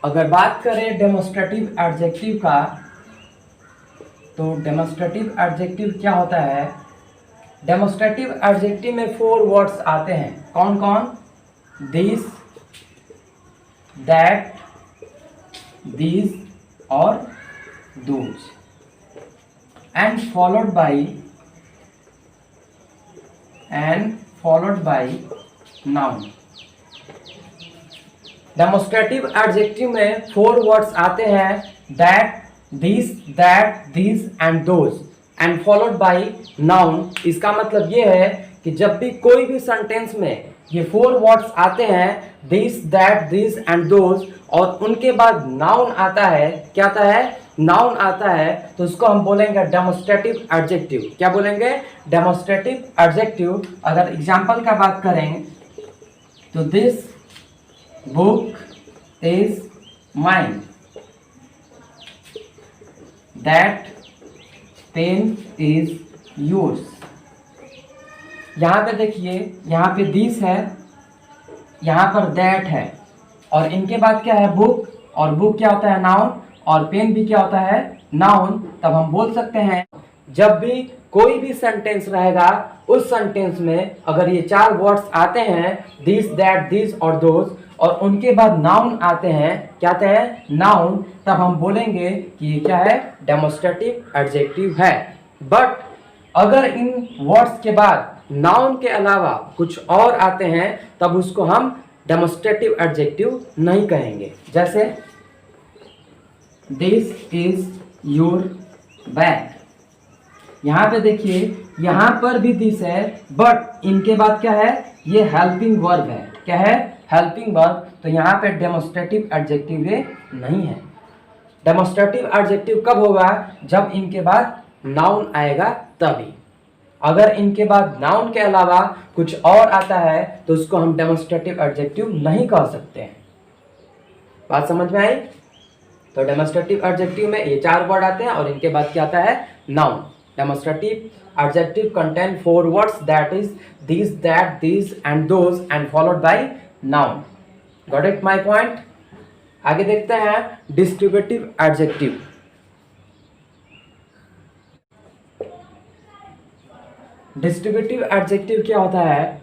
अगर बात करें डेमोस्ट्रेटिव एडजेक्टिव का, तो डेमोस्ट्रेटिव एडजेक्टिव क्या होता है? डेमोस्ट्रेटिव एडजेक्टिव में 4 वर्ड्स आते हैं। कौन कौन? दिस, दैट, these और those, and followed by noun। Demonstrative adjective में 4 वर्ड्स आते हैं, that, this, that, this and those, and followed by noun. इसका मतलब ये है कि जब भी कोई भी सेंटेंस में ये 4 वर्ड्स आते हैं, this, that, this and those, और उनके बाद नाउन आता है, क्या आता है? नाउन आता है, तो उसको हम बोलेंगे डेमोस्ट्रेटिव एडजेक्टिव। क्या बोलेंगे? Demonstrative adjective. अगर एग्जांपल का बात करें तो this book is mine, that pain is yours. यहाँ पे देखिए, यहाँ पे दिस है, यहाँ पर दैट है, और इनके बाद क्या है? बुक, और बुक क्या होता है? नाउन, और पेन भी क्या होता है? नाउन। तब हम बोल सकते हैं जब भी कोई भी सेंटेंस रहेगा, उस सेंटेंस में अगर ये 4 वर्ड्स आते हैं, दिस, दैट, दिस और दोज, और उनके बाद नाउन आते हैं, क्या आते हैं? नाउन, तब हम बोलेंगे कि ये क्या है? डेमोस्ट्रेटिव एडजेक्टिव है। बट अगर इन वर्ड्स के बाद नाउन के अलावा कुछ और आते हैं, तब उसको हम डेमोस्ट्रेटिव एडजेक्टिव नहीं कहेंगे। जैसे दिस इज योर बैग। यहाँ पे देखिए, यहाँ पर भी दिस है, बट इनके बाद क्या है? ये हेल्पिंग वर्ब है। क्या है? Helping verb. तो यहाँ पे डेमोस्ट्रेटिव एडजेक्टिव ये नहीं है। डेमोस्ट्रेटिव एडजेक्टिव कब होगा? जब इनके बाद नाउन आएगा तभी। अगर इनके बाद नाउन के अलावा कुछ और आता है, तो उसको हम डेमोस्ट्रेटिव एडजेक्टिव नहीं कह सकते हैं। बात समझ में आई? तो डेमोस्ट्रेटिव एडजेक्टिव में ये 4 वर्ड आते हैं, और इनके बाद क्या आता है? Noun. Demonstrative adjective contain 4 words, that is this, that, this and those, and followed by noun. Got it my point? आगे देखते हैं डिस्ट्रीब्यूटिव एडजेक्टिव। डिस्ट्रीब्यूटिव एडजेक्टिव क्या होता है?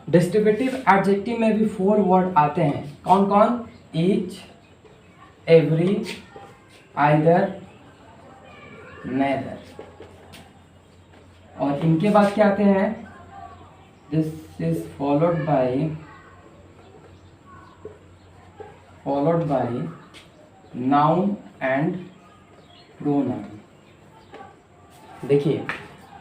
डिस्ट्रीब्यूटिव एडजेक्टिव में भी 4 वर्ड आते हैं। कौन कौन? ईच, एवरी, आइदर, नेदर, और इनके बाद क्या आते हैं? This is followed by noun and pronoun. देखिए,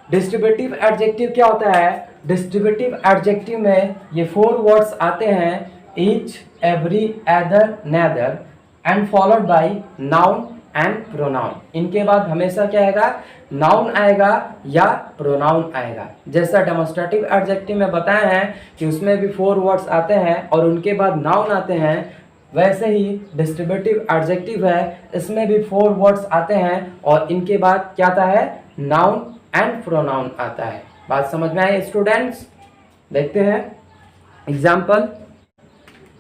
डिस्ट्रीब्यूटिव एडजेक्टिव क्या होता है? डिस्ट्रीब्यूटिव एडजेक्टिव में ये 4 वर्ड्स आते हैं, each, every, either, neither, and followed by noun and pronoun. इनके बाद हमेशा क्या आएगा? नाउन आएगा या प्रोनाउन आएगा। जैसा डेमोस्ट्रेटिव एडजेक्टिव में बताया है कि उसमें भी 4 वर्ड्स आते हैं और उनके बाद नाउन आते हैं, वैसे ही डिस्ट्रीब्यूटिव एडजेक्टिव है, इसमें भी 4 वर्ड्स आते हैं और इनके बाद क्या आता है? नाउन एंड प्रोनाउन आता है। बात समझ में आई स्टूडेंट्स? देखते हैं एग्जाम्पल।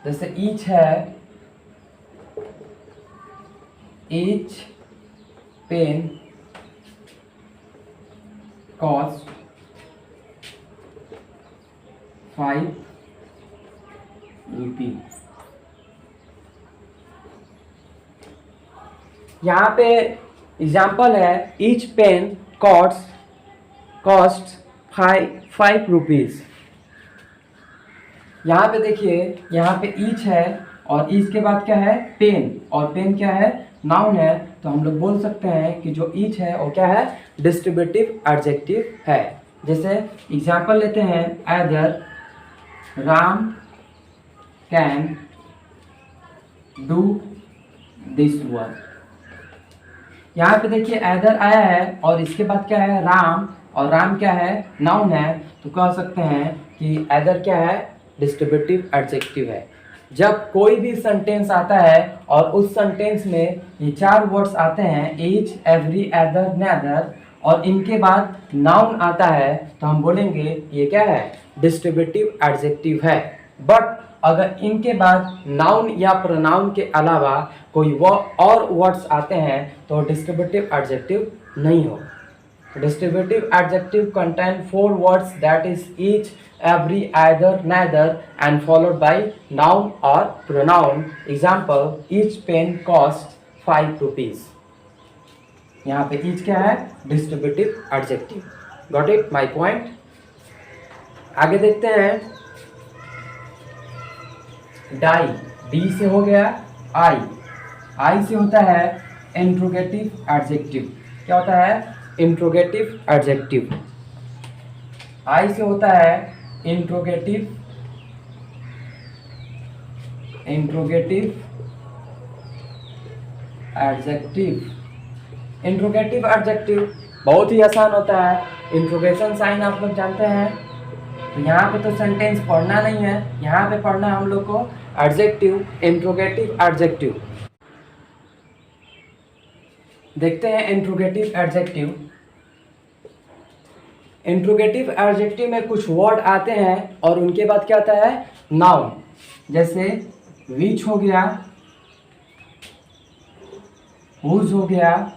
जैसे ईच है, ईच पेन कॉस्ट 5 रुपीज। यहाँ पे एग्जाम्पल है, ईच पेन कॉस्ट 5 रुपीज। यहाँ पे देखिए, यहाँ पे ईच है और ईच के बाद क्या है? पेन, और पेन क्या है? नाउन है। तो हम लोग बोल सकते हैं कि जो ईच है वो क्या है? डिस्ट्रीब्यूटिव एडजेक्टिव है। जैसे एग्जाम्पल लेते हैं, either Ram can do this work. यहाँ पे देखिए एदर आया है और इसके बाद क्या है? राम, और राम क्या है? नाउन है। तो कह सकते हैं कि एदर क्या है? डिस्ट्रीब्यूटिव एडजेक्टिव है। जब कोई भी सेंटेंस आता है और उस सेंटेंस में ये 4 वर्ड्स आते हैं, ईच, एवरी, एदर, नेदर, और इनके बाद नाउन आता है, तो हम बोलेंगे ये क्या है? डिस्ट्रीब्यूटिव एडजेक्टिव है। बट अगर इनके बाद नाउन या प्रोनाउन के अलावा कोई और वर्ड्स आते हैं तो डिस्ट्रीब्यूटिव एडजेक्टिव नहीं हो। Distributive adjective contain 4 words that is each, every, either, neither and followed by noun और pronoun. Example, each pen cost 5 rupees. यहाँ पे ईच क्या है? Distributive adjective. Got it my point? आगे देखते हैं, डाई, डी से हो गया आई, आई से होता है इंट्रोगेटिव एडजेक्टिव। क्या होता है? Interrogative adjective. आई से होता है इंट्रोगेटिव एडजेक्टिव। इंट्रोगेटिव एडजेक्टिव बहुत ही आसान होता है। इंट्रोगेशन साइन आप लोग जानते हैं, तो यहाँ पे तो सेंटेंस पढ़ना नहीं है, यहाँ पे पढ़ना है हम लोग को एडजेक्टिव, इंट्रोगेटिव एडजेक्टिव। देखते हैं इंट्रोगेटिव एडजेक्टिव। इंट्रोगेटिव एडजेक्टिव में कुछ वर्ड आते हैं और उनके बाद क्या आता है? नाउन। जैसे विच हो गया, हुज हो गया,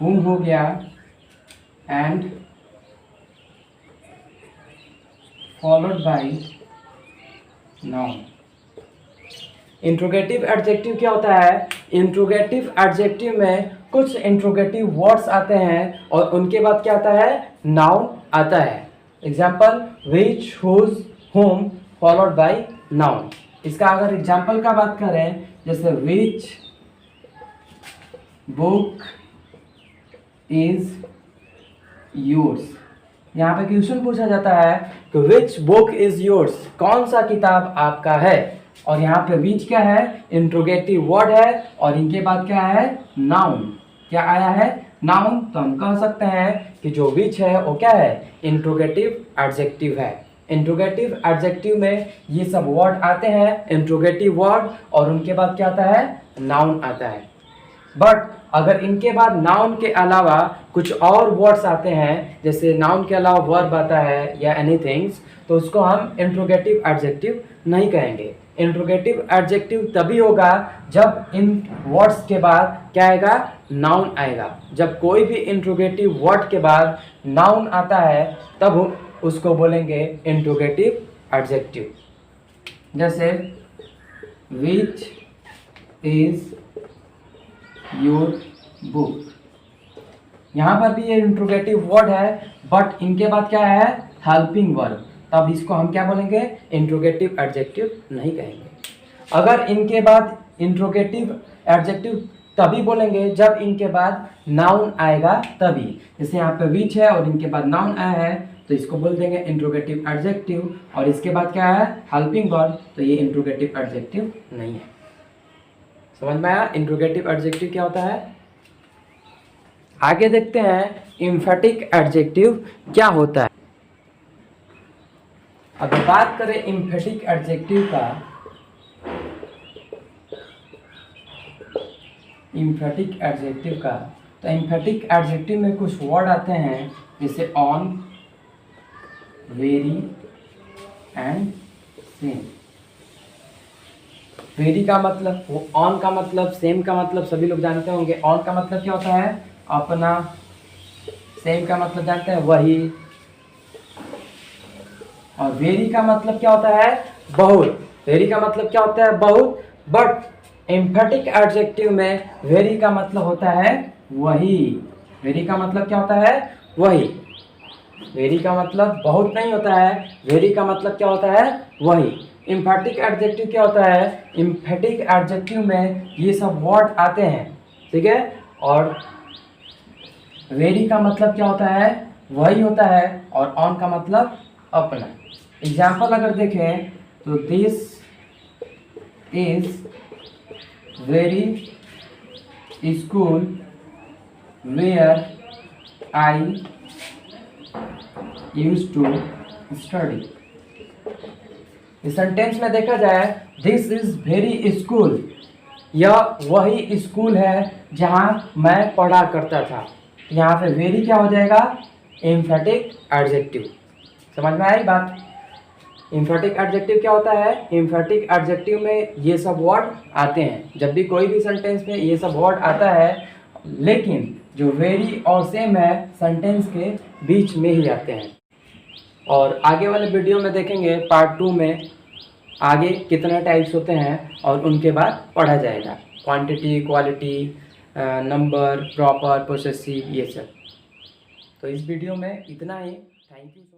whom हो गया and followed by noun. Interrogative adjective क्या होता है? इंट्रोगेटिव एडजेक्टिव में कुछ इंट्रोगेटिव वर्ड्स आते हैं और उनके बाद क्या आता है? नाउन आता है। Example, which, whose, whom followed by noun. इसका अगर एग्जाम्पल का बात करें, जैसे विच बुक इज योर्स। यहाँ पे क्वेश्चन पूछा जाता है कि विच बुक इज योर्स, कौन सा किताब आपका है। और यहाँ पे विच क्या है? इंट्रोगेटिव वर्ड है और इनके बाद क्या है? नाउन। क्या आया है? नाउन। तो हम कह सकते हैं कि जो विच है वो क्या है? इंट्रोगेटिव एडजेक्टिव है। इंट्रोगेटिव एडजेक्टिव में ये सब वर्ड आते हैं, इंट्रोगेटिव वर्ड, और उनके बाद क्या आता है? नाउन आता है। बट अगर इनके बाद नाउन के अलावा कुछ और वर्ड्स आते हैं, जैसे नाउन के अलावा वर्ब आता है या एनीथिंग्स, तो उसको हम इंट्रोगेटिव एडजेक्टिव नहीं कहेंगे। इंट्रोगेटिव एडजेक्टिव तभी होगा जब इन वर्ड्स के बाद क्या आएगा? नाउन आएगा। जब कोई भी इंट्रोगेटिव वर्ड के बाद नाउन आता है तब उसको बोलेंगे इंट्रोगेटिव एडजेक्टिव। जैसे विच इज योर बुक, यहाँ पर भी ये इंट्रोगेटिव वर्ड है, बट इनके बाद क्या है? Helping verb. तब इसको हम क्या बोलेंगे? इंट्रोगेटिव एडजेक्टिव नहीं कहेंगे। अगर इनके बाद इंट्रोगेटिव एडजेक्टिव तभी बोलेंगे जब इनके बाद नाउन आएगा तभी। जैसे यहाँ पे विच है और इनके बाद नाउन आया है तो इसको बोल देंगे इंट्रोगेटिव एडजेक्टिव, और इसके बाद क्या है? हेल्पिंग वर्ब, तो ये इंट्रोगेटिव एडजेक्टिव नहीं है। समझ में आया इंट्रोगेटिव एडजेक्टिव क्या होता है? आगे देखते हैं एम्फेटिक एडजेक्टिव क्या होता है। अगर बात करें एम्फेटिक एडजेक्टिव का, एम्फेटिक एडजेक्टिव का, तो एम्फेटिक एडजेक्टिव में कुछ वर्ड आते हैं जैसे on, very and same. Very का मतलब, ऑन का मतलब, सेम का मतलब सभी लोग जानते होंगे। ऑन का मतलब क्या होता है? अपना। सेम का मतलब जानते हैं? वही। और वेरी का मतलब क्या होता है? बहुत। वेरी का मतलब क्या होता है? बहुत। बट एम्फेटिक एडजेक्टिव में वेरी का मतलब होता है वही। वेरी का मतलब क्या होता है? वही। वेरी का मतलब बहुत नहीं होता है, वेरी का मतलब क्या होता है? वही। एम्फेटिक एडजेक्टिव क्या होता है? एम्फेटिक एडजेक्टिव में ये सब वर्ड आते हैं, ठीक है। और वेरी का मतलब क्या होता है? वही होता है। और ऑन का मतलब अपना। एग्जाम्पल अगर देखें तो this is very school where I used to study. इस सेंटेंस में देखा जाए, दिस इज वेरी स्कूल, यह वही स्कूल है जहां मैं पढ़ा करता था। यहाँ पे वेरी क्या हो जाएगा? Emphatic adjective. समझ में आई बात? एम्फेटिक एडजेक्टिव क्या होता है? एम्फेटिक एडजेक्टिव में ये सब वर्ड आते हैं। जब भी कोई भी सेंटेंस में ये सब वर्ड आता है, लेकिन जो वेरी और सेम है सेंटेंस के बीच में ही आते हैं। और आगे वाले वीडियो में देखेंगे पार्ट 2 में आगे कितने टाइप्स होते हैं और उनके बाद पढ़ा जाएगा, quantity, quality, number, proper, possessive, ये सब। तो इस वीडियो में इतना ही। Thank you.